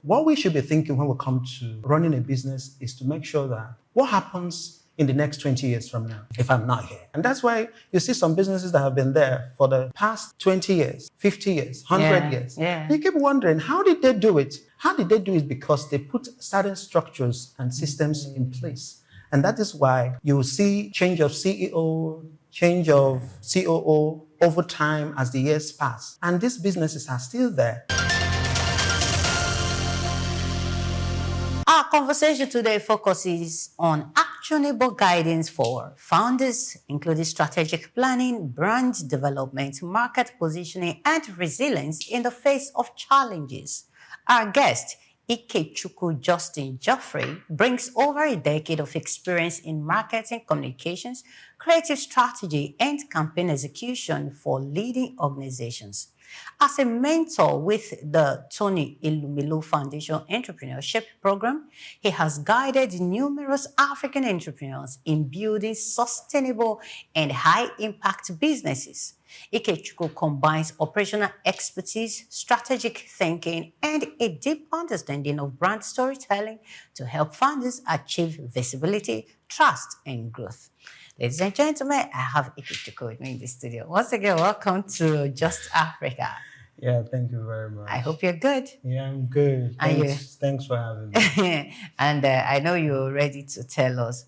what we should be thinking when we come to running a business is to make sure that what happens in the next 20 years from now if I'm not here. And that's why you see some businesses that have been there for the past 20 years, 50 years, 100 years. Yeah. You keep wondering, how did they do it? How did they do it? Because they put certain structures and systems in place. And that is why you see change of CEO, change of COO over time as the years pass. And these businesses are still there. Our conversation today focuses on actionable guidance for founders, including strategic planning, brand development, market positioning, and resilience in the face of challenges. Our guest, Ikechukwu Justin Geoffrey, brings over a decade of experience in marketing communications, creative strategy, and campaign execution for leading organizations. As a mentor with the Tony Ilumilu Foundation Entrepreneurship Program, he has guided numerous African entrepreneurs in building sustainable and high-impact businesses. Ikechukwu combines operational expertise, strategic thinking, and a deep understanding of brand storytelling to help founders achieve visibility, trust, and growth. Ladies and gentlemen, I have Ikechukwu with me in the studio. Once again, welcome to Just Africa. Yeah, thank you very much. I hope you're good. Yeah, I'm good. Thanks for having me. And I know you're ready to tell us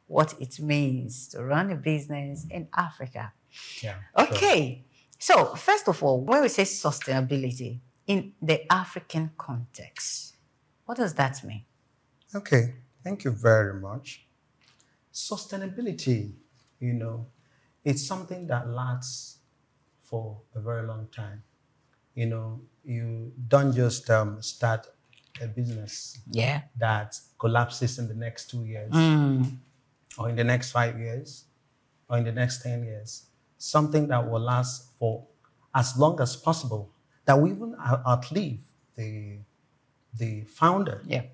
what it means to run a business in Africa. Yeah. Okay. Sure. So, first of all, when we say sustainability in the African context, what does that mean? Okay. Thank you very much. Sustainability, it's something that lasts for a very long time. You don't just start a business that collapses in the next 2 years or in the next 5 years or in the next 10 years. Something that will last for as long as possible, that we even outlive the founder. Yeah.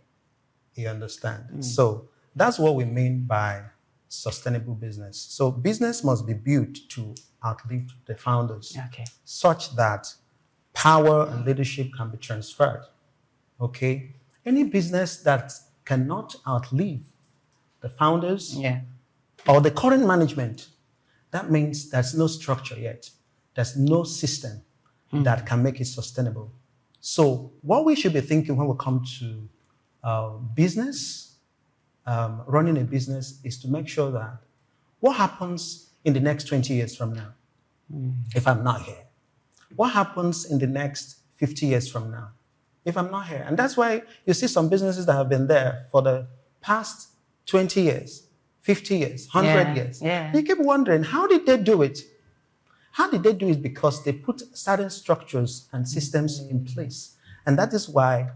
You understand? So that's what we mean by sustainable business. So business must be built to outlive the founders, such that power and leadership can be transferred. Okay? Any business that cannot outlive the founders or the current management, that means there's no structure yet. There's no system that can make it sustainable. So what we should be thinking when we come to business, running a business, is to make sure that what happens in the next 20 years from now, if I'm not here? What happens in the next 50 years from now, if I'm not here? And that's why you see some businesses that have been there for the past 20 years, 50 years, 100 years. Yeah. You keep wondering, how did they do it? How did they do it? Because they put certain structures and systems in place. And that is why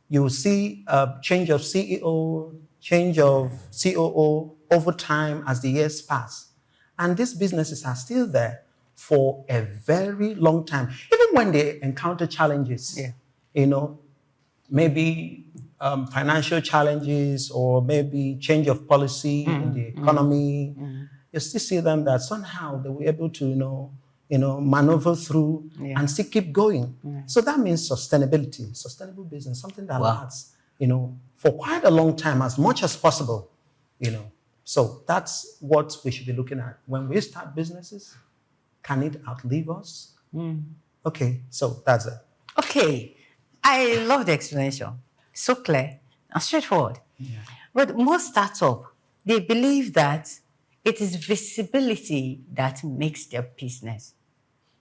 you will see a change of CEO, change of COO over time as the years pass. And these businesses are still there for a very long time. Even when they encounter challenges, maybe financial challenges or maybe change of policy in the economy, you still see them that somehow they were able to, maneuver through and still keep going. So that means sustainability, sustainable business, something that lasts, for quite a long time, as much as possible, So that's what we should be looking at. When we start businesses, can it outlive us? Okay, so that's it. Okay, I love the explanation. So clear and straightforward. Yeah. But most startups, they believe that it is visibility that makes their business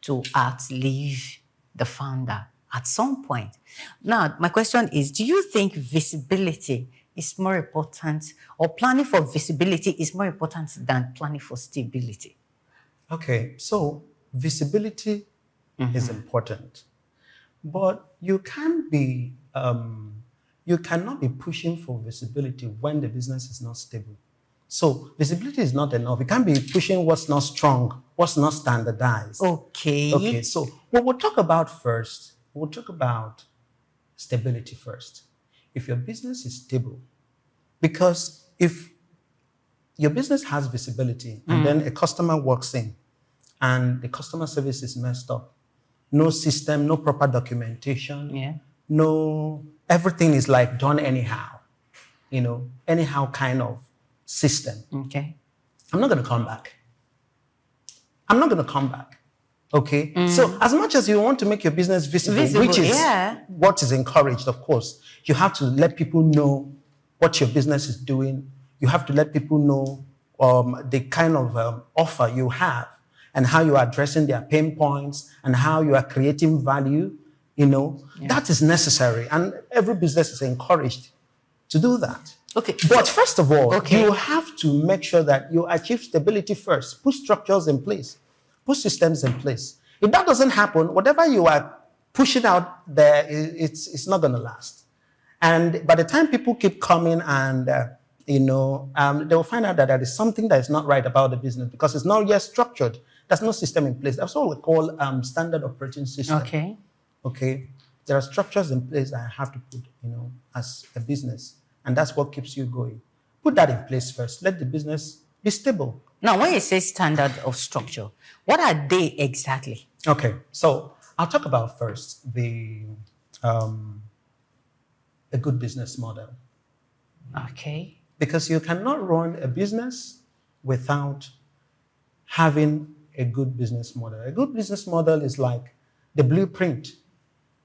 to outlive the founder at some point. Now, my question is, do you think visibility is more important, or planning for visibility is more important than planning for stability? Okay, so visibility is important, but you cannot be pushing for visibility when the business is not stable. So visibility is not enough. You can't be pushing what's not strong, what's not standardized. Okay, so what we'll talk about first, we'll talk about stability first. If your business is stable, because if your business has visibility and then a customer walks in and the customer service is messed up, no system, no proper documentation, no, everything is like done anyhow, anyhow kind of system, okay, I'm not going to come back. I'm not going to come back. Okay. So as much as you want to make your business visible, which is what is encouraged, of course, you have to let people know what your business is doing. You have to let people know the kind of offer you have and how you are addressing their pain points and how you are creating value. That is necessary. And every business is encouraged to do that. Okay. But first of all, you have to make sure that you achieve stability first. Put structures in place. Put systems in place. If that doesn't happen, whatever you are pushing out there, it's not going to last. And by the time people keep coming and, they will find out that there is something that is not right about the business because it's not yet structured. There's no system in place. That's what we call standard operating system. Okay. Okay. There are structures in place that I have to put, as a business. And that's what keeps you going. Put that in place first. Let the business be stable. Now, when you say standard of structure, what are they exactly? Okay. So I'll talk about first a good business model. Okay. Because you cannot run a business without having a good business model. A good business model is like the blueprint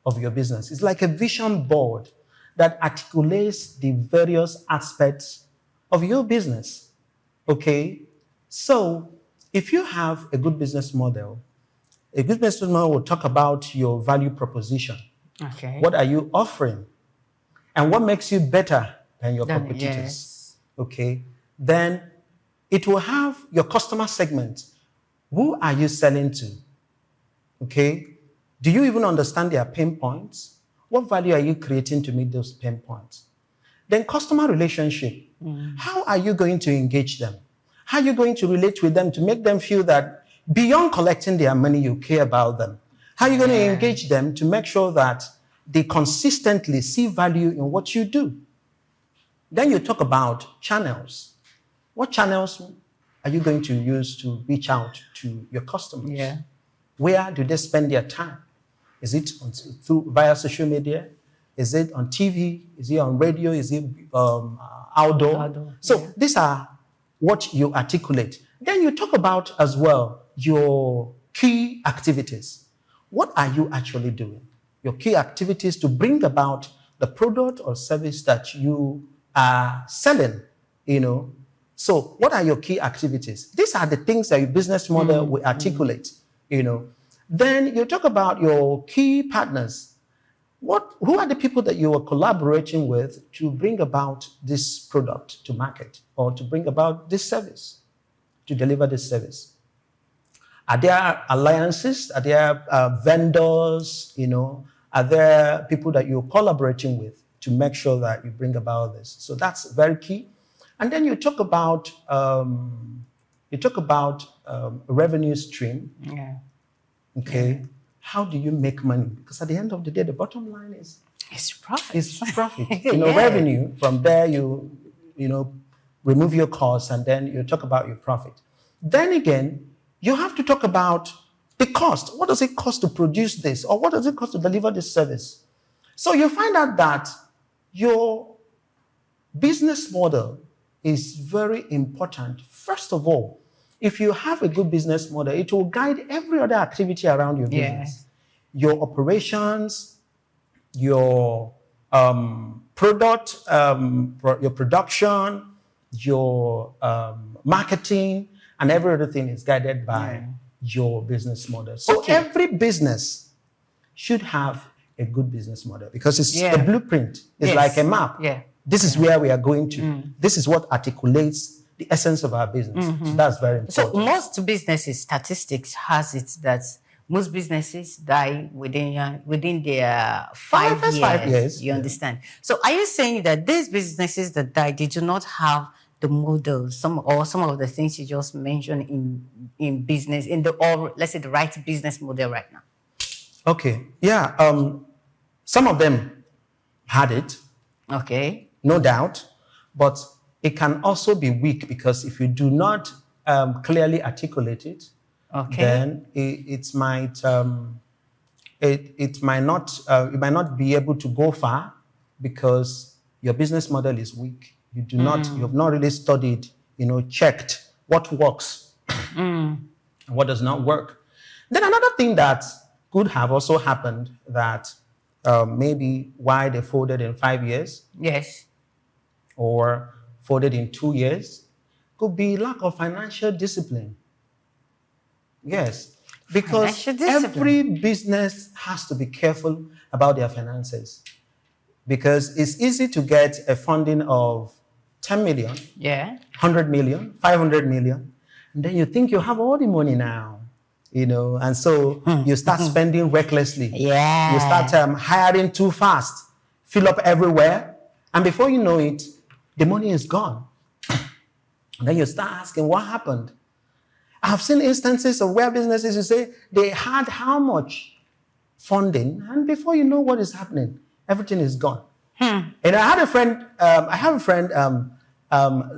of your business. It's like a vision board that articulates the various aspects of your business. Okay? So if you have a good business model will talk about your value proposition. Okay. What are you offering? And what makes you better than your competitors? Yes. Okay? Then it will have your customer segment. Who are you selling to? Okay? Do you even understand their pain points? What value are you creating to meet those pain points? Then customer relationship. How are you going to engage them? How are you going to relate with them to make them feel that beyond collecting their money, you care about them? How are you going to engage them to make sure that they consistently see value in what you do? Then you talk about channels. What channels are you going to use to reach out to your customers? Yeah. Where do they spend their time? Is it via social media? Is it on TV? Is it on radio? Is it outdoor? So these are what you articulate. Then you talk about as well your key activities. What are you actually doing? Your key activities to bring about the product or service that you are selling, So what are your key activities? These are the things that your business model will articulate, Then you talk about your key partners. Who are the people that you are collaborating with to bring about this product to market or to bring about this service, to deliver this service? Are there alliances? Are there vendors? Are there people that you're collaborating with to make sure that you bring about this? So that's very key. And then you talk about revenue stream. Yeah. Okay. Yeah. How do you make money? Because at the end of the day, the bottom line is profit. It's profit. Revenue. From there, you remove your costs, and then you talk about your profit. Then again, you have to talk about the cost. What does it cost to produce this, or what does it cost to deliver this service? So you find out that your business model is very important. First of all, if you have a good business model, it will guide every other activity around your business. Your operations, your product, your production, your marketing, and every other thing is guided by your business model. So every business should have a good business model because it's a blueprint. It's like a map. Yeah. This is where we are going to. This is what articulates the essence of our business. So that's very important. So most businesses, statistics has it that most businesses die within their 5 years. 5 years. You understand? So are you saying that these businesses that die, they do not have the model, some of the things you just mentioned in business, or let's say the right business model right now? Okay. Yeah. Some of them had it. Okay. No doubt. But it can also be weak because if you do not clearly articulate it, then it might it might not you might not be able to go far because your business model is weak. You have not really studied, checked what works and what does not work. Then another thing that could have also happened that maybe why they folded in 5 years, yes, or folded in 2 years, could be lack of financial discipline. Yes, because every business has to be careful about their finances, because it's easy to get a funding of 10 million, 100 million, 500 million, and then you think you have all the money now, and so you start spending recklessly. Yeah. You start hiring too fast, fill up everywhere, and before you know it, the money is gone. And then you start asking, what happened? I've seen instances of where businesses, you say, they had how much funding, and before you know what is happening, everything is gone. And I have a friend,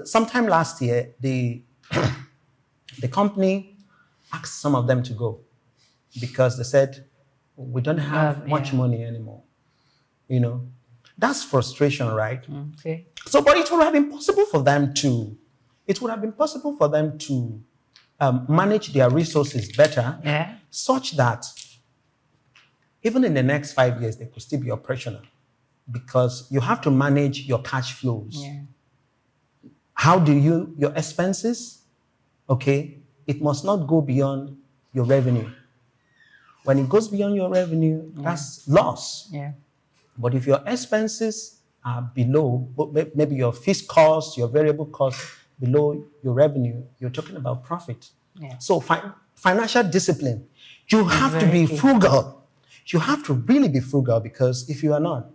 sometime last year, the company asked some of them to go because they said, we don't have much money anymore. That's frustration, right? Okay. So, but it would have been possible for them to, manage their resources better, such that even in the next 5 years, they could still be operational, because you have to manage your cash flows. Yeah. How do your expenses? Okay, it must not go beyond your revenue. When it goes beyond your revenue, that's loss. Yeah. But if your expenses are below, maybe your fixed costs, your variable costs below your revenue, you're talking about profit. Yeah. So financial discipline, you have to be frugal. You have to really be frugal, because if you are not,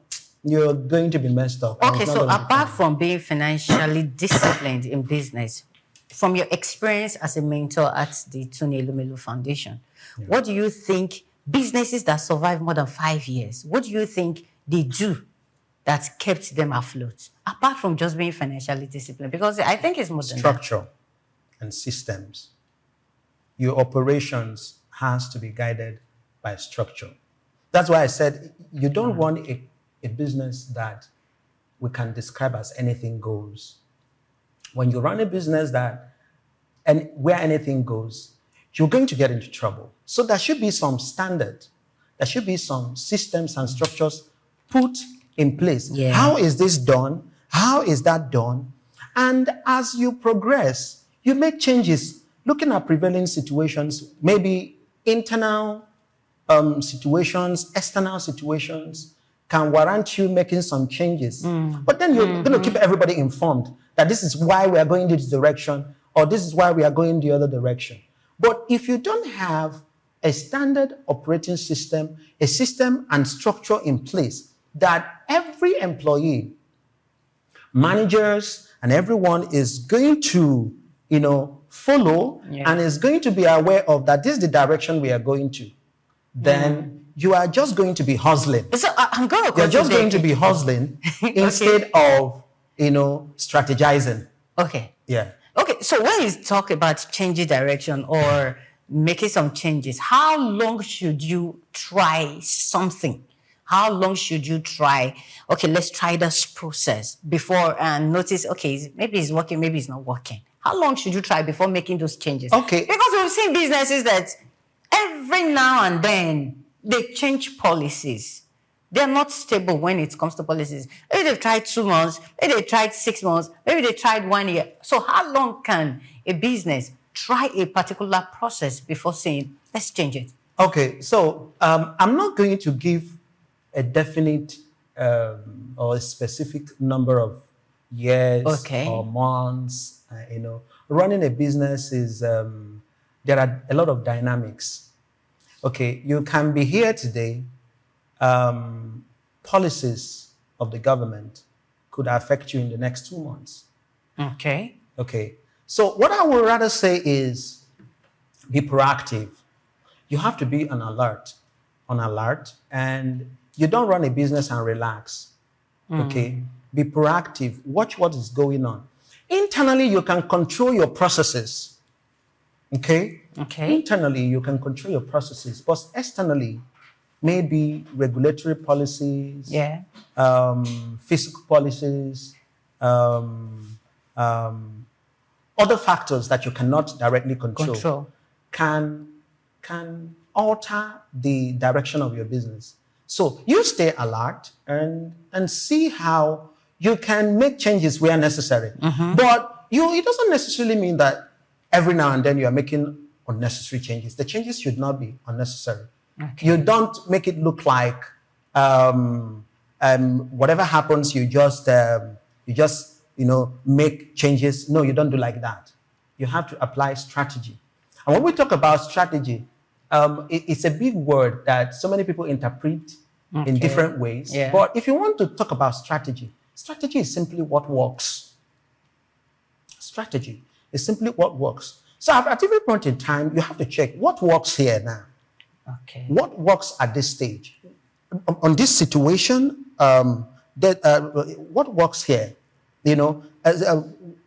you're going to be messed up. Okay, so apart from being financially disciplined in business, from your experience as a mentor at the Tony Elumelu Foundation, what do you think businesses that survive more than 5 years, what do you think they do that kept them afloat, apart from just being financially disciplined? Because I think it's more than structure and systems. Your operations has to be guided by structure. That's why I said you don't run a business that we can describe as anything goes. When you run a business where anything goes, you're going to get into trouble. So there should be some standard. There should be some systems and structures put in place. Yeah. How is this done? How is that done? And as you progress, you make changes, looking at prevailing situations, maybe internal situations, external situations can warrant you making some changes. But then you're going to keep everybody informed that this is why we are going this direction, or this is why we are going the other direction. But if you don't have a standard operating system, a system and structure in place that every employee, managers, and everyone is going to, follow, and is going to be aware of that this is the direction we are going to, then you are just going to be hustling. So I'm going to You're just going to be hustling instead of, strategizing. Okay. Yeah. Okay, so when you talk about changing direction or making some changes, how long should you try something? How long should you try, okay, let's try this process before and notice, okay, maybe it's working, maybe it's not working. How long should you try before making those changes? Okay. Because we've seen businesses that every now and then they change policies. They're not stable when it comes to policies. Maybe they've tried 2 months, maybe they tried 6 months, maybe they tried 1 year. So how long can a business try a particular process before saying, let's change it? Okay, so I'm not going to give a definite or a specific number of years or months. Running a business is, there are a lot of dynamics. Okay, you can be here today. Policies of the government could affect you in the next 2 months. Okay. Okay. So what I would rather say is be proactive. You have to be on alert, and you don't run a business and relax. Okay. Be proactive. Watch what is going on. Internally, you can control your processes. Okay. Okay. Internally, you can control your processes, but externally, maybe regulatory policies, yeah, fiscal policies, other factors that you cannot directly control. can alter the direction of your business. So you stay alert and see how you can make changes where necessary. But it doesn't necessarily mean that every now and then you are making unnecessary changes. The changes should not be unnecessary. You don't make it look like whatever happens, you just make changes. No, you don't do like that. You have to apply strategy. And when we talk about strategy, it's a big word that so many people interpret in different ways. Yeah. But if you want to talk about strategy, strategy is simply what works. Strategy is simply what works. So at every point in time, you have to check what works here now. What works at this stage? On this situation, what works here?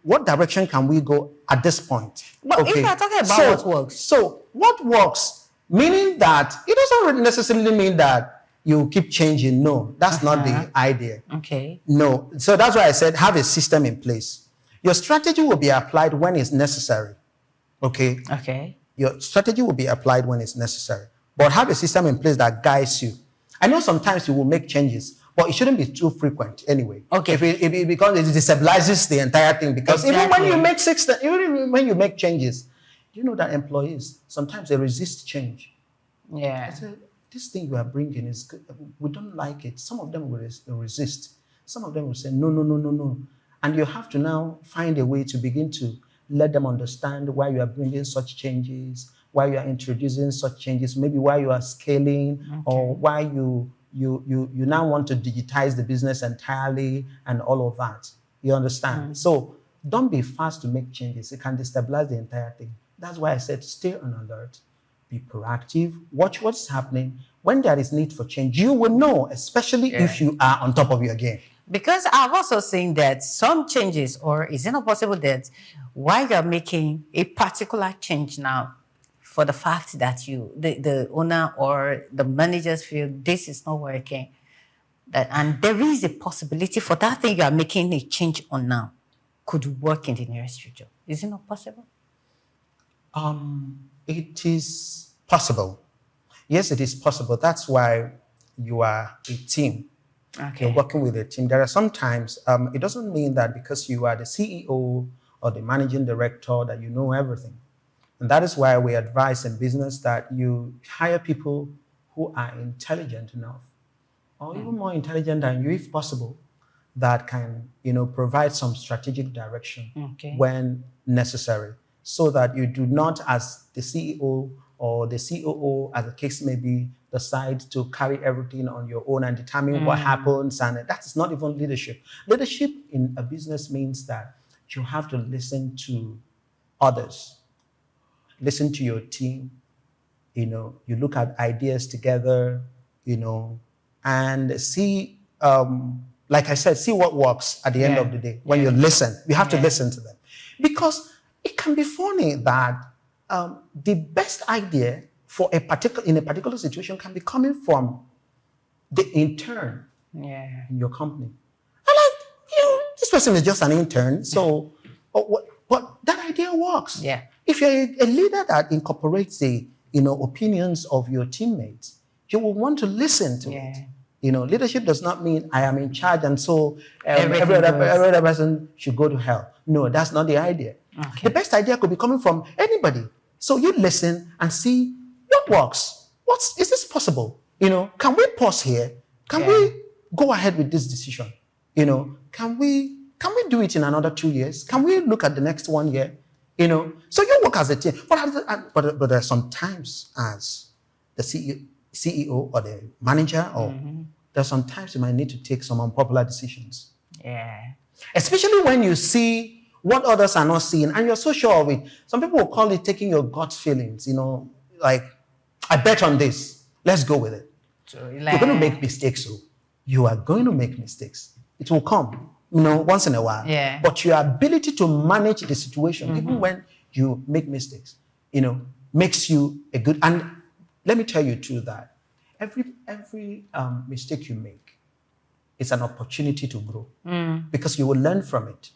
What direction can we go at this point? But if you're talking about what works. So what works, meaning that it doesn't necessarily mean that you keep changing. No, that's not the idea. No. So that's why I said have a system in place. Your strategy will be applied when it's necessary. Your strategy will be applied when it's necessary. But have a system in place that guides you. I know sometimes you will make changes, but it shouldn't be too frequent anyway. Because it destabilizes the entire thing. Because even when you make changes, you know that employees, sometimes they resist change. Yeah. They say, this thing you are bringing is good. We don't like it. Some of them will resist. Some of them will say, no, no, no, no, no. And you have to now find a way to begin to let them understand why you are bringing such changes, why you are introducing such changes, maybe why you are scaling, or why you now want to digitize the business entirely and all of that. You understand? So don't be fast to make changes. It can destabilize the entire thing. That's why I said stay on alert, be proactive, watch what's happening. When there is need for change, you will know, especially if you are on top of your game. Because I've also seen that some changes, or is it not possible that while you're making a particular change now, for the fact that the owner or the managers feel this is not working, and there is a possibility for that thing you are making a change on now could work in the nearest future. Is it not possible? It is possible. Yes, it is possible. That's why you are a team. You're working with a team. There are sometimes, it doesn't mean that because you are the CEO or the managing director that you know everything. And that is why we advise in business that you hire people who are intelligent enough, or even more intelligent than you if possible, that can, provide some strategic direction when necessary, so that you do not, as the CEO or the COO, as the case may be, decide to carry everything on your own and determine what happens. And that is not even leadership. Leadership in a business means that you have to listen to others, listen to your team, you look at ideas together, and see, like I said, see what works at the end of the day. When you listen, you have to listen to them. Because it can be funny that the best idea in a particular situation can be coming from the intern in your company. This person is just an intern, so but that idea works. If you're a leader that incorporates the opinions of your teammates, you will want to listen to it. Leadership does not mean I am in charge and so every other person should go to hell. No, that's not the idea. The best idea could be coming from anybody. So you listen and see what works. Is this possible? Can we pause here? Can we go ahead with this decision? Can we do it in another 2 years? Can we look at the next 1 year? So you work as a team. But there are some times as the CEO or the manager, or there are some times you might need to take some unpopular decisions. Especially when you see what others are not seeing and you're so sure of it. Some people will call it taking your gut feelings, like, I bet on this. Let's go with it. You're going to make mistakes. So you are going to make mistakes. It will come, once in a while. But your ability to manage the situation, even when you make mistakes, makes you a good. And let me tell you too that every mistake you make is an opportunity to grow because you will learn from it.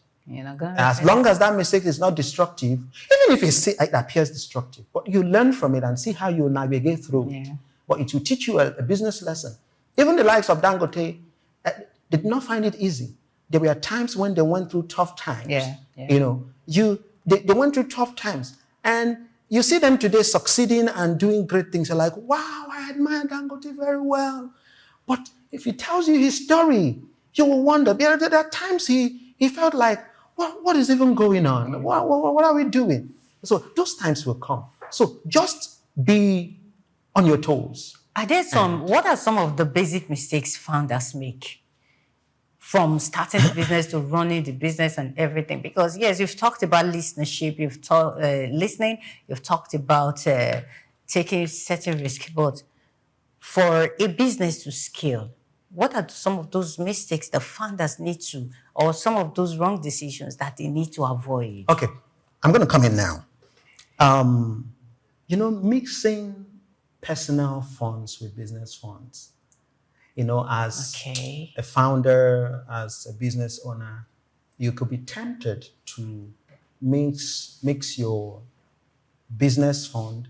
As long as that mistake is not destructive, even if it appears destructive, but you learn from it and see how you navigate through it. But it will teach you a business lesson. Even the likes of Dangote did not find it easy. There were times when they went through tough times. They went through tough times. And you see them today succeeding and doing great things. You're like, wow, I admire Dangote very well. But if he tells you his story, you will wonder. There are times he felt like, what is even going on? What are we doing? So those times will come. So just be on your toes. What are some of the basic mistakes founders make from starting the business to running the business and everything? Because yes, you've talked about listenership, you've talked listening, you've talked about taking certain risk, but for a business to scale, what are some of those mistakes the founders need to, or some of those wrong decisions that they need to avoid? Okay, I'm going to come in now. Mixing personal funds with business funds. As a founder, as a business owner, you could be tempted to mix your business fund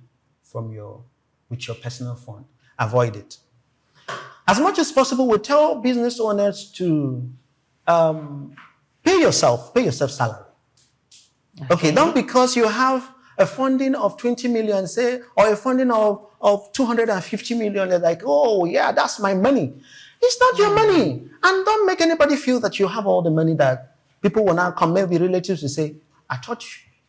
with your personal fund. Avoid it. As much as possible, we tell business owners to pay yourself salary. Okay, don't because you have a funding of 20 million, say, or a funding of 250 million, they're like, oh yeah, that's my money. It's not your money. And don't make anybody feel that you have all the money that people will now come, maybe relatives will say, I thought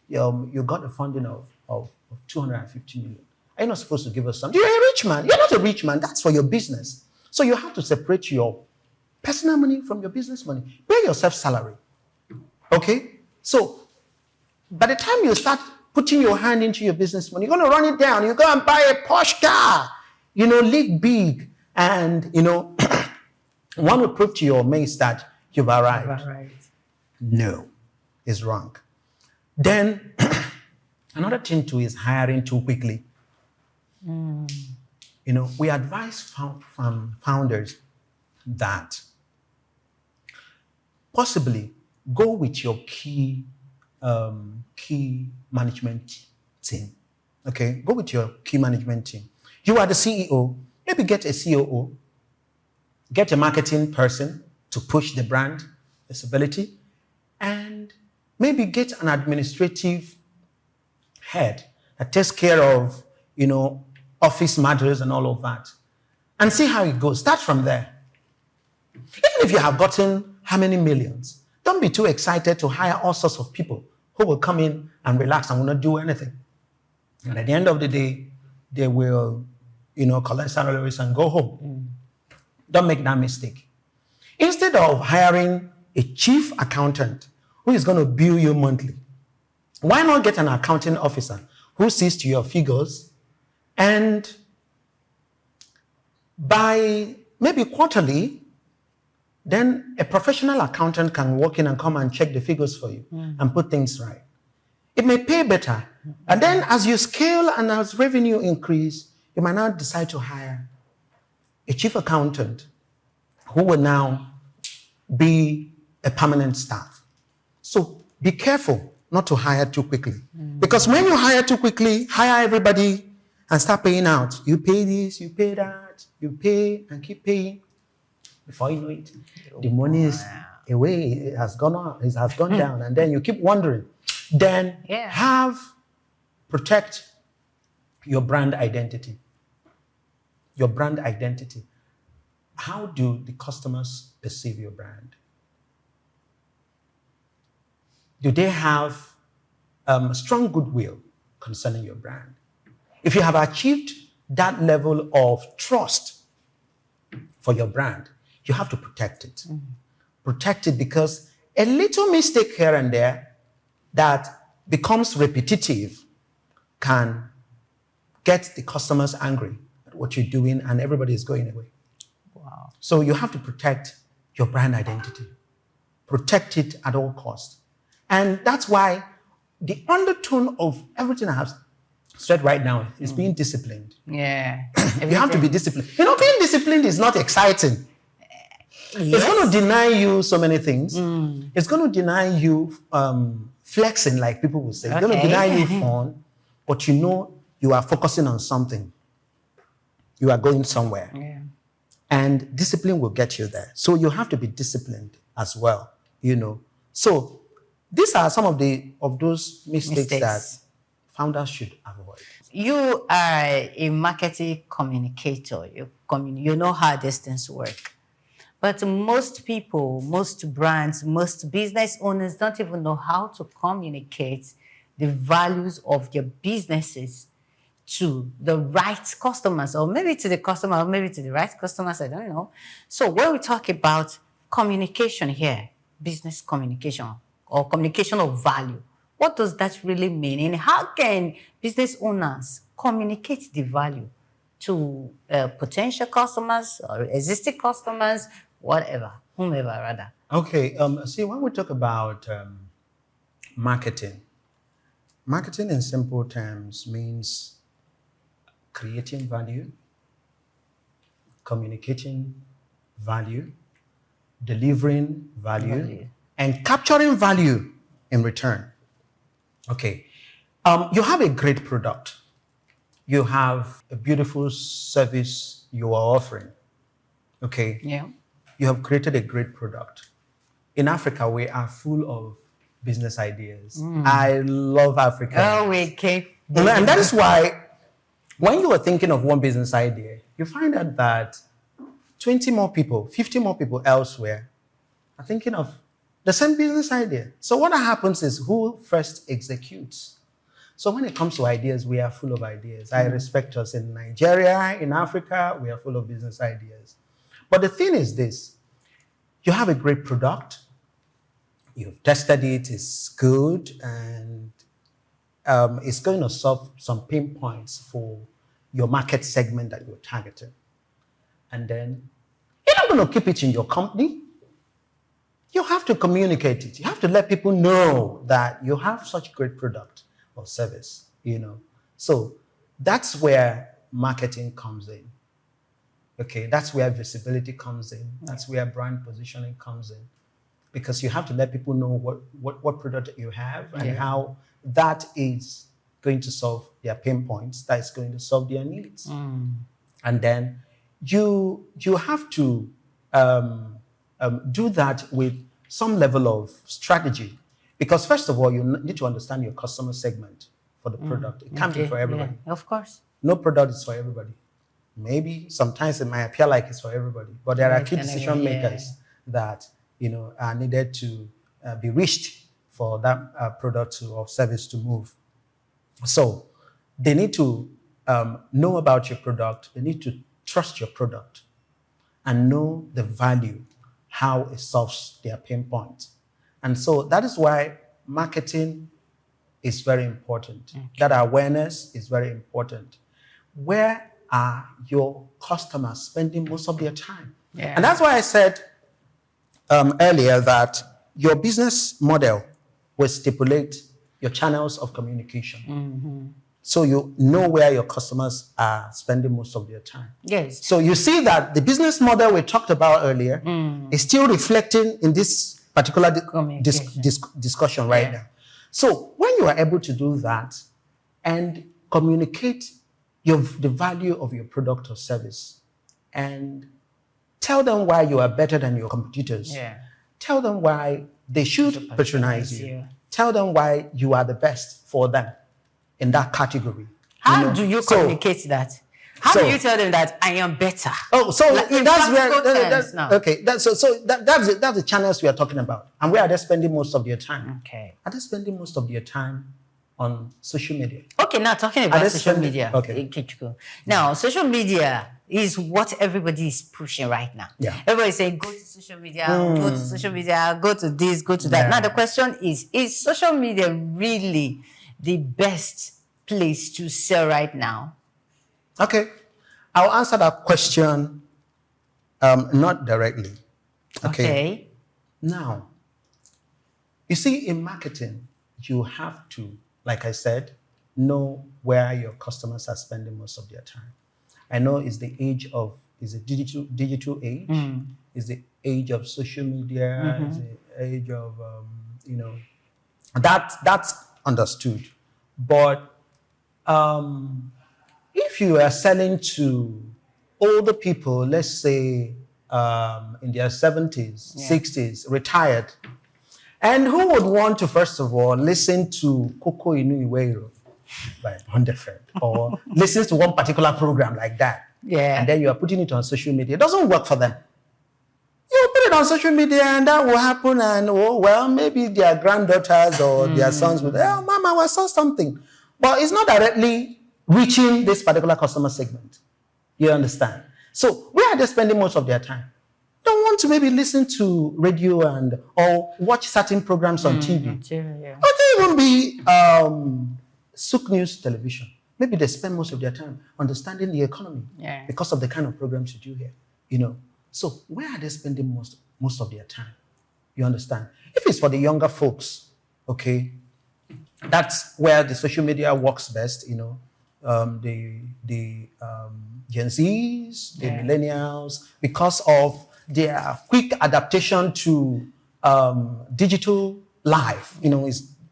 you got a funding of 250 million. Are you not supposed to give us something? You're a rich man. You're not a rich man. That's for your business. So you have to separate your personal money from your business money. Pay yourself salary. Okay? So by the time you start putting your hand into your business money, you're going to run it down. You go and buy a Porsche car. Live big. And, one will prove to your mates that you've arrived. No, it's wrong. Then another thing too is hiring too quickly. We advise founders that possibly go with your key management team. Okay, go with your key management team. You are the CEO. Maybe get a COO, get a marketing person to push the brand visibility, and maybe get an administrative head that takes care of, office matters and all of that, and see how it goes. Start from there. Even if you have gotten how many millions, don't be too excited to hire all sorts of people who will come in and relax and will not do anything. And at the end of the day, they will, collect salaries and go home. Don't make that mistake. Instead of hiring a chief accountant who is going to bill you monthly, why not get an accounting officer who sees to your figures, and by maybe quarterly, then a professional accountant can walk in and come and check the figures for you and put things right. It may pay better. And then as you scale and as revenue increase, you might now decide to hire a chief accountant who will now be a permanent staff. So be careful not to hire too quickly. Because when you hire too quickly, hire everybody and start paying out. You pay this, you pay that, you pay and keep paying. Before you know it, the money is away, it has gone down, and then you keep wondering. Then protect your brand identity. Your brand identity. How do the customers perceive your brand? Do they have strong goodwill concerning your brand? If you have achieved that level of trust for your brand, you have to protect it. Protect it, because a little mistake here and there that becomes repetitive can get the customers angry at what you're doing, and everybody is going away. Wow. So you have to protect your brand identity. Protect it at all costs. And that's why the undertone of everything I have straight right now is being disciplined. Yeah. You have to be disciplined. You know, being disciplined is not exciting. Yes. It's going to deny you so many things. It's going to deny you flexing, like people will say. It's going to deny you fun, but you know you are focusing on something. You are going somewhere. Yeah. And discipline will get you there. So you have to be disciplined as well, you know. So these are some of those mistakes that founders should avoid. You are a marketing communicator. You know how these things work. But most people, most brands, most business owners don't even know how to communicate the values of their businesses to the right customers, or maybe to the customer, or maybe to the right customers, I don't know. So when we talk about communication here, business communication or communication of value, what does that really mean? And how can business owners communicate the value to potential customers or existing customers, whatever, whomever rather? Okay, see, when we talk about marketing in simple terms means creating value, communicating value, delivering value, and capturing value in return. Okay, you have a great product. You have a beautiful service you are offering. Okay. Yeah. You have created a great product. In Africa, we are full of business ideas. I love Africa. Oh, we can. And that is why when you are thinking of one business idea, you find out that 20 more people, 50 more people elsewhere are thinking of the same business idea. So what happens is who first executes. So when it comes to ideas, we are full of ideas. I respect us in Nigeria, in Africa, we are full of business ideas. But the thing is this, you have a great product, you've tested it, it's good, and it's going to solve some pain points for your market segment that you're targeting. And then you're not going to keep it in your company. You have to communicate it. You have to let people know that you have such great product or service, you know. So that's where marketing comes in. Okay, that's where visibility comes in. That's where brand positioning comes in. Because you have to let people know what product you have and how that is going to solve their pain points, that is going to solve their needs. And then you have to do that with some level of strategy. Because first of all, you need to understand your customer segment for the product. It can't be for everybody. Yeah, of course. No product is for everybody. Maybe sometimes it might appear like it's for everybody, but there are key decision makers that are needed to be reached for that product or service to move. So they need to know about your product. They need to trust your product and know the value, how it solves their pain points. And so that is why marketing is very important. That awareness is very important. Where are your customers spending most of their time? Yeah. And that's why I said earlier that your business model will stipulate your channels of communication. So you know where your customers are spending most of their time. Yes. So you see that the business model we talked about earlier is still reflecting in this particular discussion right now. So when you are able to do that and communicate the value of your product or service and tell them why you are better than your competitors, tell them why they should patronize you, tell them why you are the best for them in that category. How do you communicate that? How do you tell them that I am better? Oh, so that's where that's the channels we are talking about. And where are they spending most of their time? Okay. Are they spending most of their time on social media? Okay, now talking about social media. Okay. Now, social media is what everybody is pushing right now. Yeah. Everybody is saying, go to social media, go to social media, go to this, go to that. Now, the question is social media really the best place to sell right now? Okay, I'll answer that question not directly. Okay. Now, you see, in marketing, you have to, like I said, know where your customers are spending most of their time. I know it's the digital age, it's the age of social media, it's the age of, that's understood. But if you are selling to older people, let's say in their 70s, 60s, retired, and who would want to, first of all, listen to Koko Inu Iweiro by Bondefed, or listen to one particular program like that, and then you are putting it on social media? It doesn't work for them. You put it on social media and that will happen, and maybe their granddaughters or their sons will, oh, Mama, I saw something. But it's not directly reaching this particular customer segment. You understand? So where are they spending most of their time? Don't want to maybe listen to radio or watch certain programs on TV. Or they even be Sook News television. Maybe they spend most of their time understanding the economy because of the kind of programs you do here. So where are they spending most of their time? You understand? If it's for the younger folks, okay, that's where the social media works best. The Gen Zs, the millennials, because of their quick adaptation to digital life.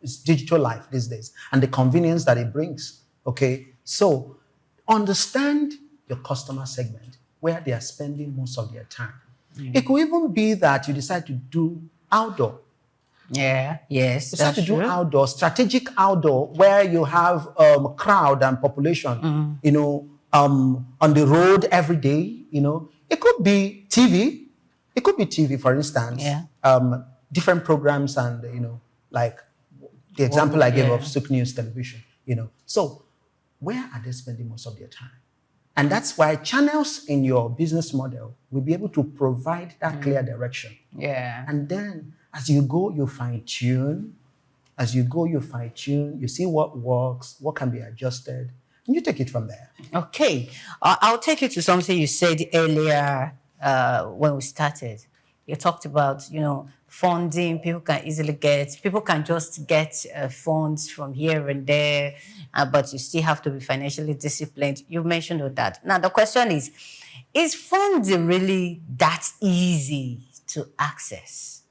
It's digital life these days, and the convenience that it brings. Okay, so understand your customer segment, where they are spending most of their time. It could even be that you decide to do outdoor. Yes, that's true. Do outdoor, strategic outdoor, where you have crowd and population, on the road every day. It could be TV. It could be TV, for instance. Different programs and, like the example I gave of Sook News television, So where are they spending most of their time? And that's why channels in your business model will be able to provide that clear direction. And then as you go, you fine-tune. As you go, you fine-tune. You see what works, what can be adjusted, and you take it from there. Okay. I'll take you to something you said earlier when we started. You talked about, funding. People can just get funds from here and there, but you still have to be financially disciplined. You mentioned all that. Now, the question is funding really that easy to access?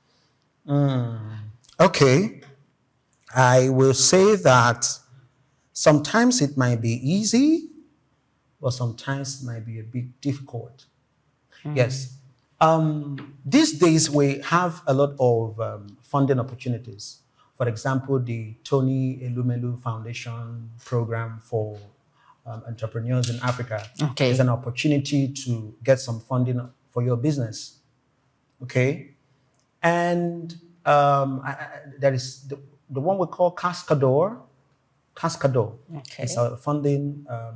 Okay. I will say that sometimes it might be easy, but sometimes it might be a bit difficult. Yes. These days, we have a lot of funding opportunities. For example, the Tony Elumelu Foundation program for entrepreneurs in Africa is an opportunity to get some funding for your business. Okay? And there is the one we call Cascador. It's a funding, a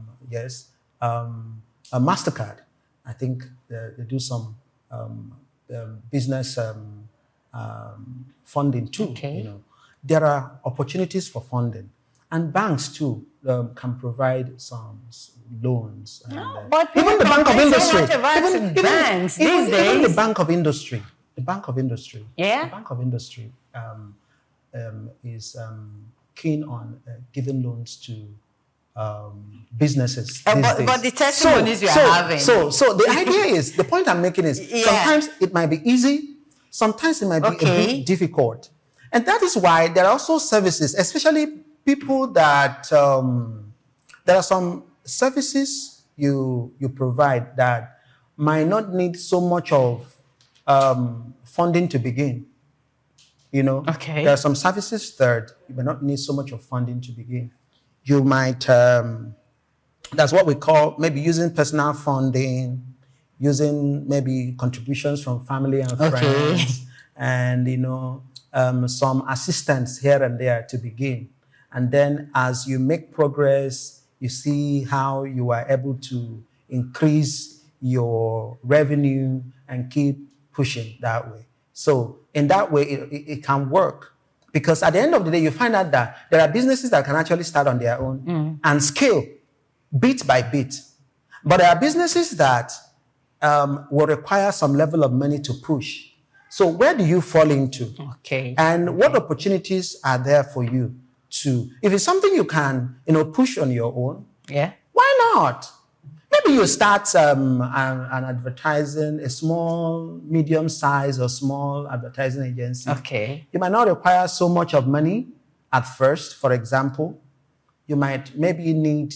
MasterCard. I think they do some business funding too. There are opportunities for funding, and banks too can provide some loans. But even the Bank of Industry, even the Bank of Industry, the Bank of Industry is keen on giving loans to businesses these days. But the testimonies you are having. So the idea is, the point I'm making is, sometimes it might be easy, sometimes it might be a bit difficult. And that is why there are also services, especially people that, there are some services you provide that might not need so much of funding to begin. There are some services that you may not need so much of funding to begin. You might, that's what we call maybe using personal funding, using maybe contributions from family and friends, and, some assistance here and there to begin. And then as you make progress, you see how you are able to increase your revenue and keep pushing that way. So in that way, it can work. Because at the end of the day, you find out that there are businesses that can actually start on their own and scale bit by bit. But there are businesses that will require some level of money to push. So where do you fall into? And what opportunities are there for you to, if it's something you can, push on your own, yeah, why not? Maybe you start an advertising, a small, medium size or small advertising agency. Okay. You might not require so much of money at first, for example. You might maybe need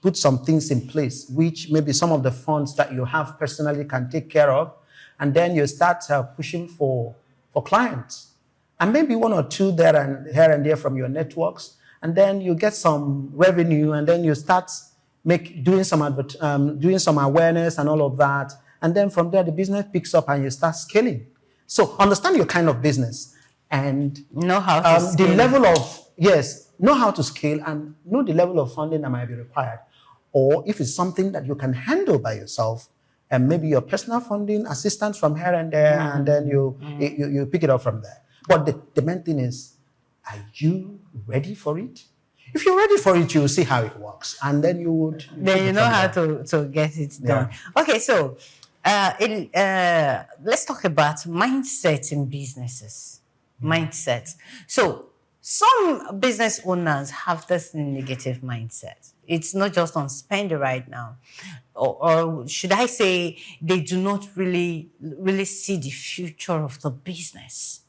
put some things in place, which maybe some of the funds that you have personally can take care of. And then you start pushing for clients. And maybe one or two here and there from your networks. And then you get some revenue, and then you start doing some awareness and all of that. And then from there, the business picks up and you start scaling. So understand your kind of business and know how to scale. The level of, know how to scale and know the level of funding that might be required. Or if it's something that you can handle by yourself, and maybe your personal funding, assistance from here and there, and then you pick it up from there. But the main thing is, are you ready for it? If you're ready for it, you'll see how it works. And then you would... Then you know how to get it done. Yeah. Okay, so let's talk about mindset in businesses. Mindset. So some business owners have this negative mindset. It's not just on spend right now. Or should I say, they do not really see the future of the business.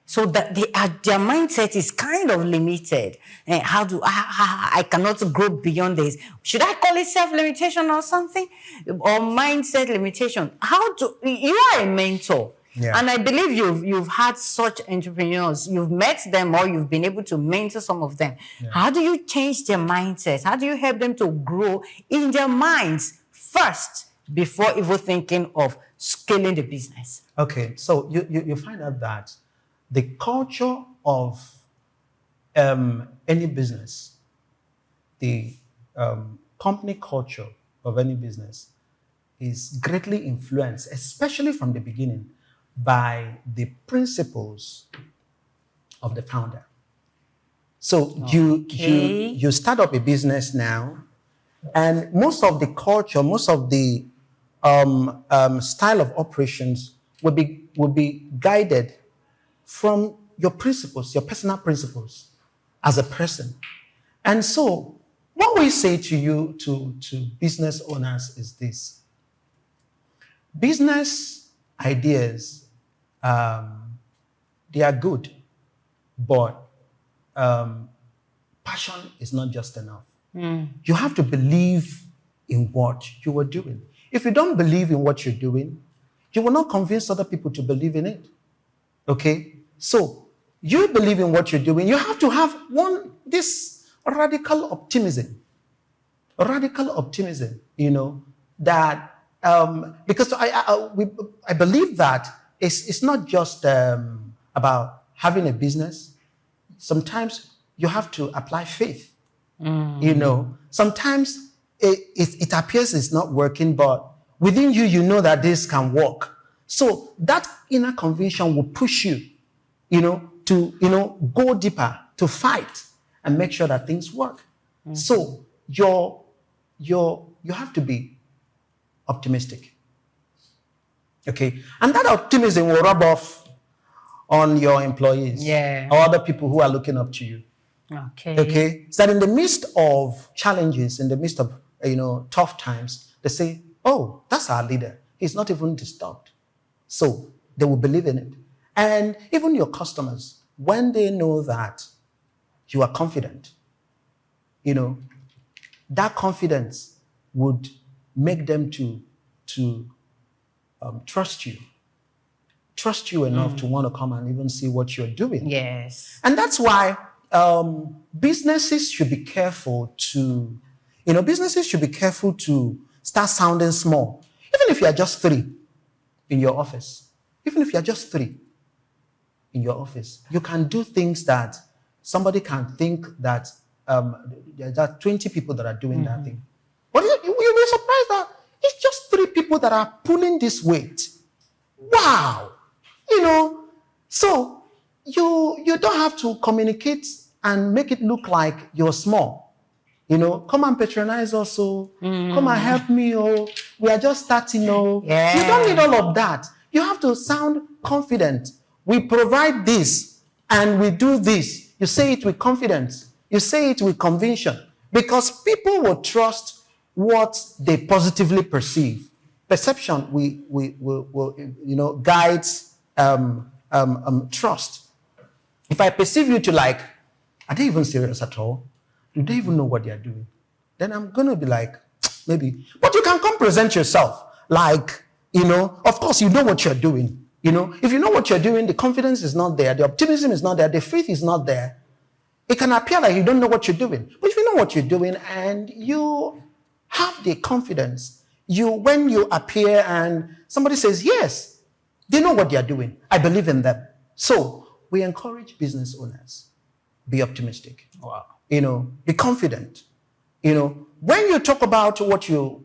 So that their mindset is kind of limited. And I cannot grow beyond this? Should I call it self-limitation or something? Or mindset limitation? You are a mentor. Yeah. And I believe you've had such entrepreneurs. You've met them or you've been able to mentor some of them. Yeah. How do you change their mindset? How do you help them to grow in their minds first before even thinking of scaling the business? Okay, so you find out that the culture of any business, the company culture of any business is greatly influenced, especially from the beginning, by the principles of the founder. So you start up a business now, and most of the culture, most of the style of operations will be guided from your principles, your personal principles as a person. And so what we say to you, to business owners, is this. Business ideas, they are good, but passion is not just enough. You have to believe in what you are doing. If you don't believe in what you're doing, you will not convince other people to believe in it. Okay? So you believe in what you're doing. You have to have this radical optimism. Radical optimism, that because I believe that it's not just about having a business. Sometimes you have to apply faith. Sometimes it appears it's not working, but within you, you know that this can work. So that inner conviction will push you, to go deeper, to fight and make sure that things work. So you have to be optimistic. Okay, and that optimism will rub off on your employees, or other people who are looking up to you. Okay, so that in the midst of challenges, in the midst of tough times, they say, "Oh, that's our leader. He's not even disturbed." So they will believe in it. And even your customers, when they know that you are confident, that confidence would make them to trust you enough to want to come and even see what you're doing. Yes. And that's why businesses should be careful to start sounding small. Even if you are just 3 in your office, you can do things that somebody can think that there are 20 people that are doing that thing. But you'll be surprised that it's just 3 people that are pulling this weight. Wow! So you don't have to communicate and make it look like you're small. Come and patronize us, come and help me, we are just starting, You don't need all of that. You have to sound confident. We provide this, and we do this. You say it with confidence. You say it with conviction, because people will trust what they positively perceive. Perception will guides trust. If I perceive you to like, are they even serious at all? Do they even know what they are doing? Then I'm going to be like, maybe. But you can come present yourself. Like, of course, you know what you're doing. If you know what you're doing, the confidence is not there. The optimism is not there. The faith is not there. It can appear like you don't know what you're doing. But if you know what you're doing and you have the confidence, when you appear and somebody says, yes, they know what they are doing. I believe in them. So we encourage business owners. Be optimistic. Wow. Be confident. When you talk about what you're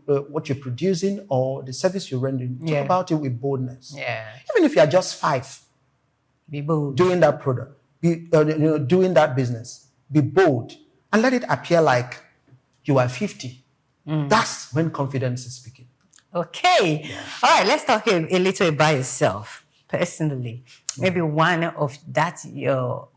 producing or the service you're rendering, talk about it with boldness. Yeah. Even if you are just 5, be bold. Doing that product, doing that business, be bold and let it appear like you are 50. That's when confidence is speaking. Okay. Yeah. All right. Let's talk a little about yourself personally. Maybe one of your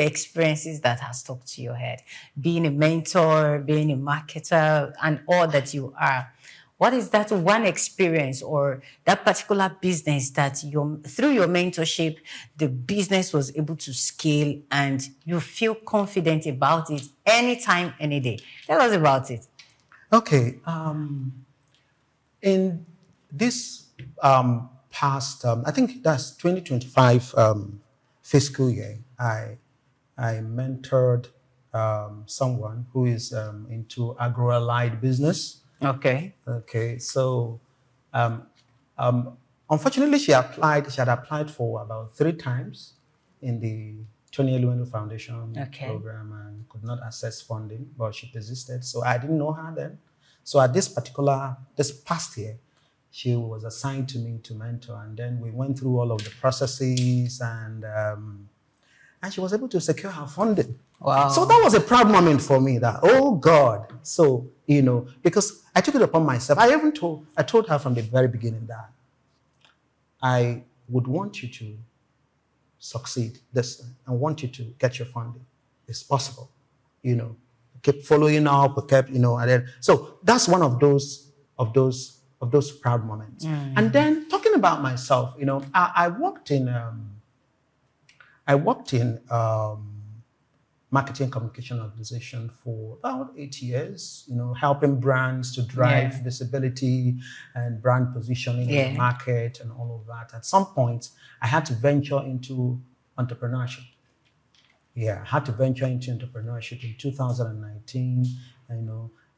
experiences that has stuck to your head, being a mentor, being a marketer, and all that you are. What is that one experience or that particular business that through your mentorship, the business was able to scale and you feel confident about it anytime, any day? Tell us about it. Okay. In this past, I think that's 2025 fiscal year, I mentored someone who is into agro-allied business. Okay. Okay. So, unfortunately, she had applied for about 3 times in the Tony Eluenu Foundation program and could not access funding, but she persisted. So I didn't know her then. So at this past year, she was assigned to me to mentor, and then we went through all of the processes, and she was able to secure her funding. Wow! So that was a proud moment for me. That, oh God! So because I took it upon myself. I told her from the very beginning that I would want you to succeed this time. I want you to get your funding. It's possible. Keep following up. We kept, and then so that's one of those proud moments. And then talking about myself, I worked in marketing communication organization for about 8 years, helping brands to drive visibility and brand positioning in the market and all of that. At some point, I had to venture into entrepreneurship. Yeah, I had to venture into entrepreneurship in 2019.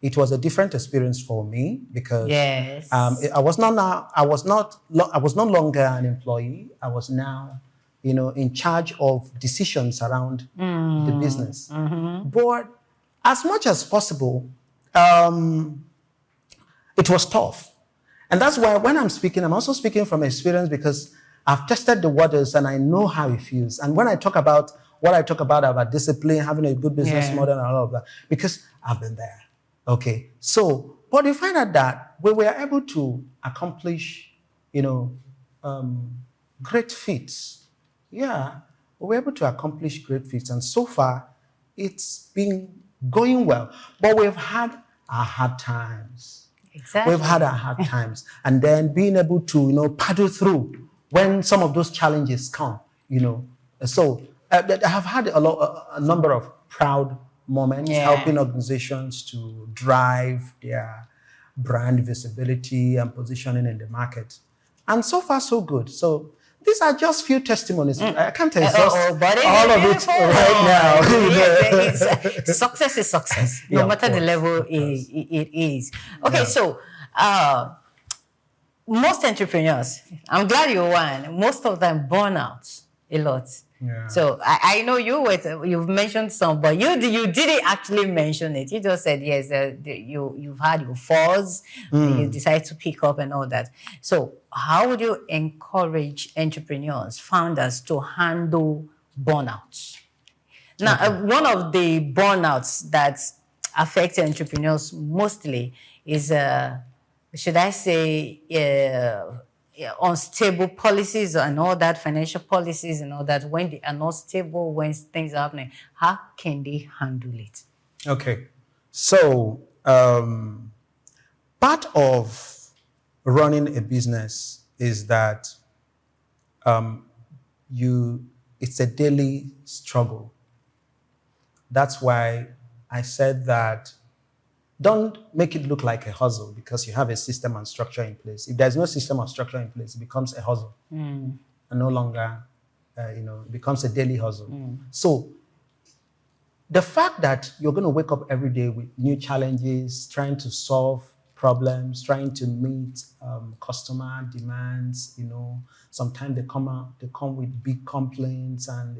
It was a different experience for me because I was no longer an employee. I was now, in charge of decisions around the business. But as much as possible, it was tough. And that's why when I'm speaking, I'm also speaking from experience because I've tested the waters and I know how it feels. And when I talk about what I talk about discipline, having a good business model and all of that, because I've been there. Okay. So, but you find out that we were able to accomplish, great feats. Yeah, we were able to accomplish great feats. And so far, it's been going well. But we've had our hard times. Exactly. We've had our hard times. And then being able to, paddle through when some of those challenges come, So I have had a number of proud moments, helping organizations to drive their brand visibility and positioning in the market. And so far, so good. So these are just few testimonies. I can't exhaust all of it right now. Success is success, no matter the level it is. Okay, so most entrepreneurs, I'm glad you're one, most of them burn out a lot. Yeah. So I know you've mentioned some, but you didn't actually mention it. You just said, yes, you've had your falls, you decide to pick up and all that. So how would you encourage entrepreneurs, founders to handle burnouts? Now, one of the burnouts that affect entrepreneurs mostly is, should I say, unstable policies and all that, financial policies and all that, when they are not stable, when things are happening, how can they handle it? Okay. So, part of running a business is that it's a daily struggle. That's why I said that don't make it look like a hustle because you have a system and structure in place. If there's no system or structure in place, it becomes a hustle and no longer, it becomes a daily hustle. So the fact that you're going to wake up every day with new challenges, trying to solve problems, trying to meet customer demands, sometimes they come with big complaints, and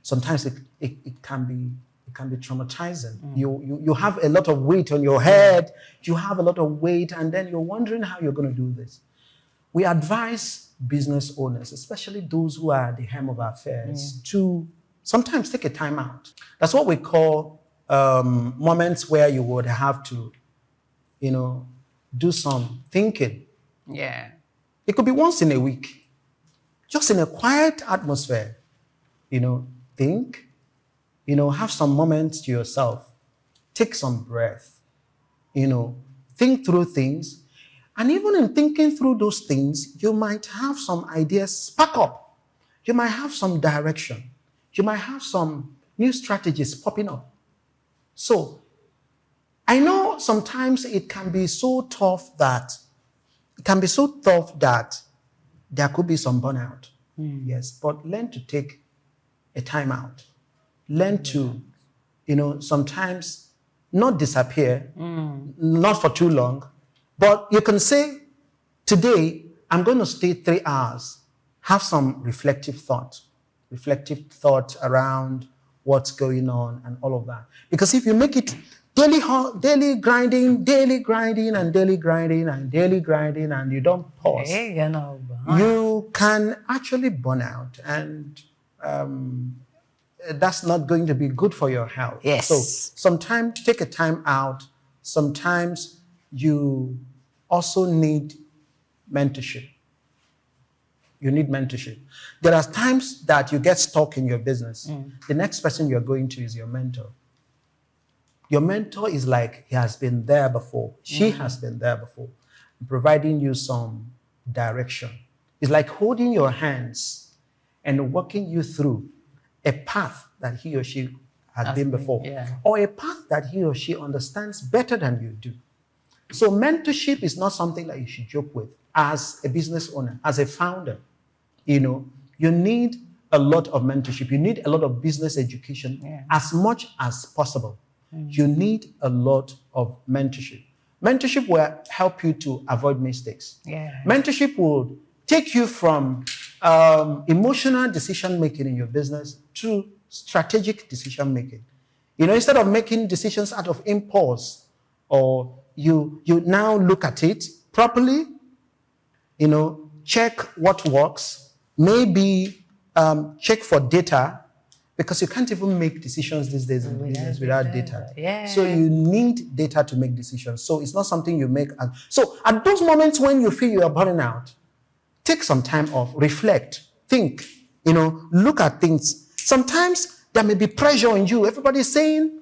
sometimes it can be traumatizing. You have a lot of weight on your head, you have a lot of weight, and then you're wondering how you're going to do this. We advise business owners, especially those who are at the helm of affairs, to sometimes take a time out. That's what we call moments where you would have to, do some thinking. Yeah. It could be once in a week, just in a quiet atmosphere, think, have some moments to yourself, take some breath, think through things. And even in thinking through those things, you might have some ideas spark up. You might have some direction. You might have some new strategies popping up. So I know sometimes it can be so tough that there could be some burnout. Yes, but learn to take a time out. Learn to, sometimes not disappear, not for too long, but you can say, today, I'm going to stay 3 hours, have some reflective thought around what's going on and all of that. Because if you make it daily grinding, and you don't pause, you can actually burn out, and that's not going to be good for your health. Yes. So sometimes take a time out. Sometimes you also need mentorship. You need mentorship. There are times that you get stuck in your business. The next person you're going to is your mentor. Your mentor is like he has been there before. She has been there before, providing you some direction. It's like holding your hands and walking you through a path that he or she has been before, or a path that he or she understands better than you do. So mentorship is not something that you should joke with as a business owner, as a founder. You need a lot of mentorship. You need a lot of business education as much as possible. You need a lot of mentorship. Mentorship will help you to avoid mistakes. Mentorship will take you from emotional decision-making in your business to strategic decision-making. Instead of making decisions out of impulse, or you now look at it properly, check what works, maybe check for data, because you can't even make decisions these days in business without data. So you need data to make decisions. So it's not something you make. So at those moments when you feel you are burning out, take some time off, reflect, think, look at things. Sometimes there may be pressure on you. Everybody's saying,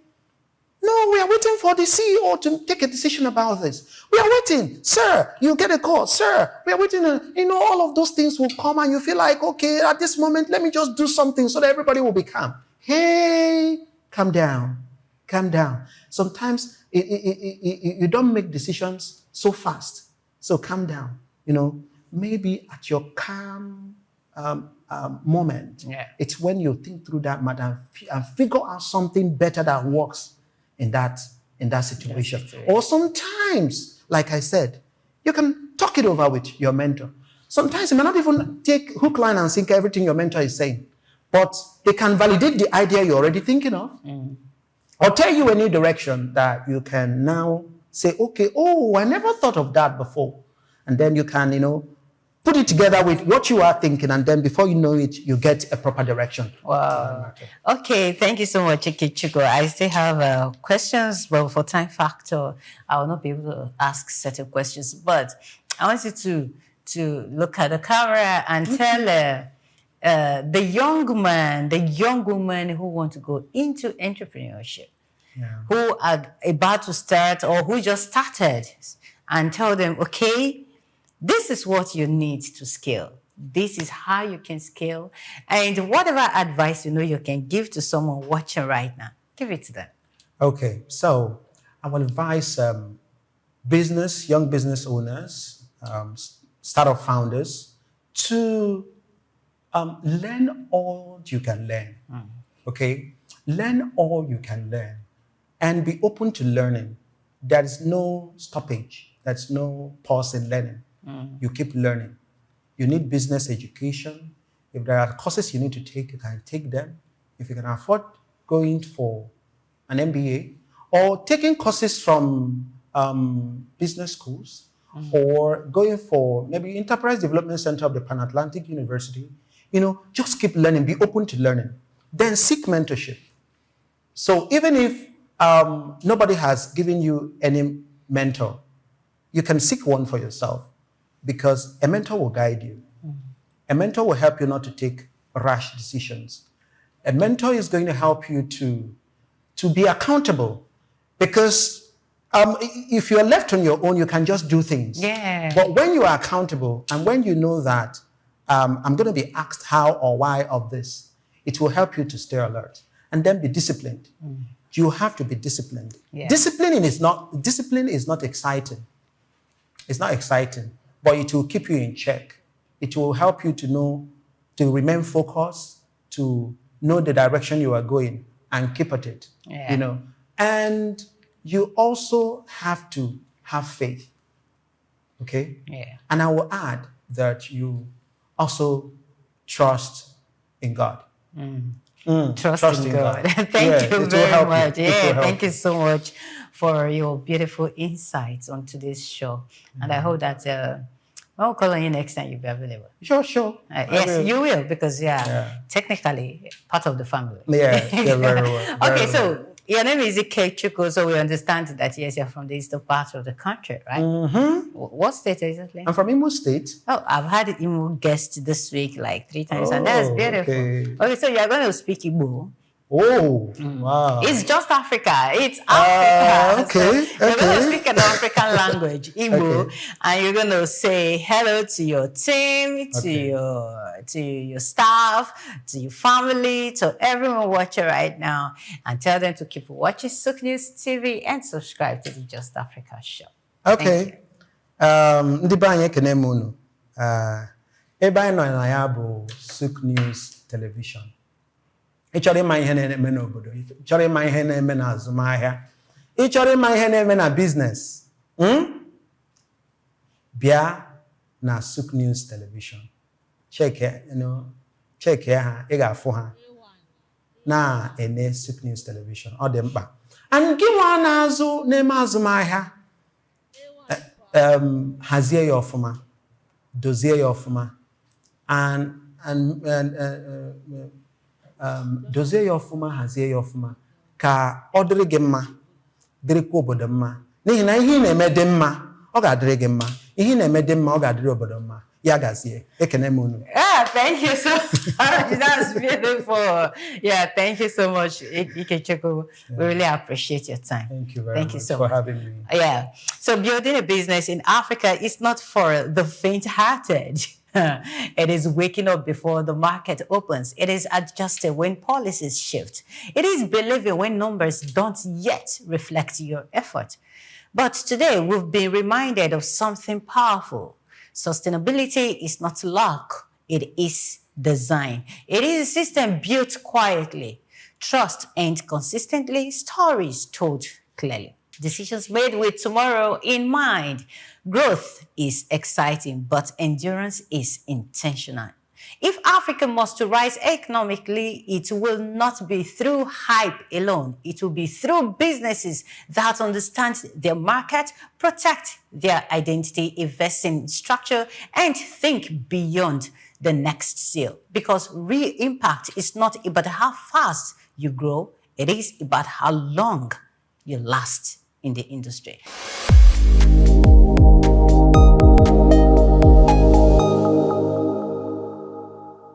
no, we are waiting for the CEO to take a decision about this. We are waiting. Sir, you get a call. Sir, we are waiting. All of those things will come, and you feel like, okay, at this moment, let me just do something so that everybody will be calm. Hey, calm down. Calm down. Sometimes you don't make decisions so fast. So calm down. Maybe at your calm moment, it's when you think through that matter and figure out something better that works in that situation. Or sometimes, like I said, you can talk it over with your mentor. Sometimes you may not even take hook, line, and sinker everything your mentor is saying, but they can validate the idea you're already thinking of, or tell you a new direction that you can now say, okay, I never thought of that before. And then you can, put it together with what you are thinking, and then before you know it, you get a proper direction. Wow. Okay, thank you so much, Ikechukwu. I still have questions, but for time factor, I will not be able to ask certain questions. But I want you to look at the camera and tell the young man, the young woman who want to go into entrepreneurship, who are about to start or who just started, and tell them, okay, this is what you need to scale. This is how you can scale. And whatever advice you can give to someone watching right now, give it to them. Okay, so I will advise young business owners, startup founders to learn all you can learn. Okay, learn all you can learn and be open to learning. There is no stoppage. There's no pause in learning. You keep learning. You need business education. If there are courses you need to take, you can take them. If you can afford going for an MBA or taking courses from business schools or going for maybe Enterprise Development Center of the Pan-Atlantic University, just keep learning, be open to learning. Then seek mentorship. So even if nobody has given you any mentor, you can seek one for yourself because a mentor will guide you. A mentor will help you not to take rash decisions. A mentor is going to help you to be accountable because if you're left on your own, you can just do things. Yeah. But when you are accountable and when you know that I'm going to be asked how or why of this, it will help you to stay alert and then be disciplined. You have to be disciplined. Yeah. Discipline is not exciting. It's not exciting, but it will keep you in check. It will help you to remain focused, to know the direction you are going and keep at it. Yeah. And you also have to have faith. Okay? Yeah. And I will add that you also trust in God. Trust in God. Thank you very much. Thank you so much for your beautiful insights on today's show. And I hope that I'll call on you next time you'll be available. Sure. Yes, you will, because technically part of the family. Yeah, very well. Okay, so your name is Ikechukwu, so we understand that yes, you're from the eastern part of the country, right? What state exactly? I'm from Imo State. Oh, I've had Imo guest this week like 3 times, and that's beautiful. Okay, so you're going to speak Igbo. Oh, wow. It's just Africa. It's Africa. Okay. So you're going to speak an African language, Igbo, and you're going to say hello to your team, to your staff, to your family, to everyone watching right now, and tell them to keep watching Sook News TV and subscribe to the Just Africa show. Okay. Ndị be anyị ekene m unu. Ebe anyị nọ na ya bụ Sook News Television. Ị chọrọ ịma ihe na-eme n'obodo, ị chọrọ ịma ihe na-eme na azụmahịa, ị chọrọ ịma ihe na-eme na business, bịa na Sook News Television. Check ha, ị ga-afụ ha na ene Sook News Television. Ọ dị mkpa. And gị nwa na-azụ na-eme azụmahịa, hazie ya ọfụma, dozie ya ọfụma, and dozie ya ọfụma, hazie ya ọfụma ka ọ dịrị gị mma, dịrịkwa obodo mma. N'ihi na ihe ị na-eme dị mma, ọ ga-adịrị gị mma. Ihe ị na-eme dị mma, ọ ga-adịrị obodo mma. Ya gazie. Ekene m unu. Thank you so much. That's beautiful. Yeah, thank you so much, Ikechukwu. We really appreciate your time. Thank you very much so for much. having me. Yeah. So building a business in Africa is not for the faint-hearted. It is waking up before the market opens. It is adjusting when policies shift. It is believing when numbers don't yet reflect your effort. But today, we've been reminded of something powerful. Sustainability is not luck. It is design. It is a system built quietly, trust and consistently, stories told clearly. Decisions made with tomorrow in mind. Growth is exciting, but endurance is intentional. If Africa must rise economically, it will not be through hype alone. It will be through businesses that understand their market, protect their identity, invest in structure, and think beyond the next sale. Because real impact is not about how fast you grow, it is about how long you last in the industry.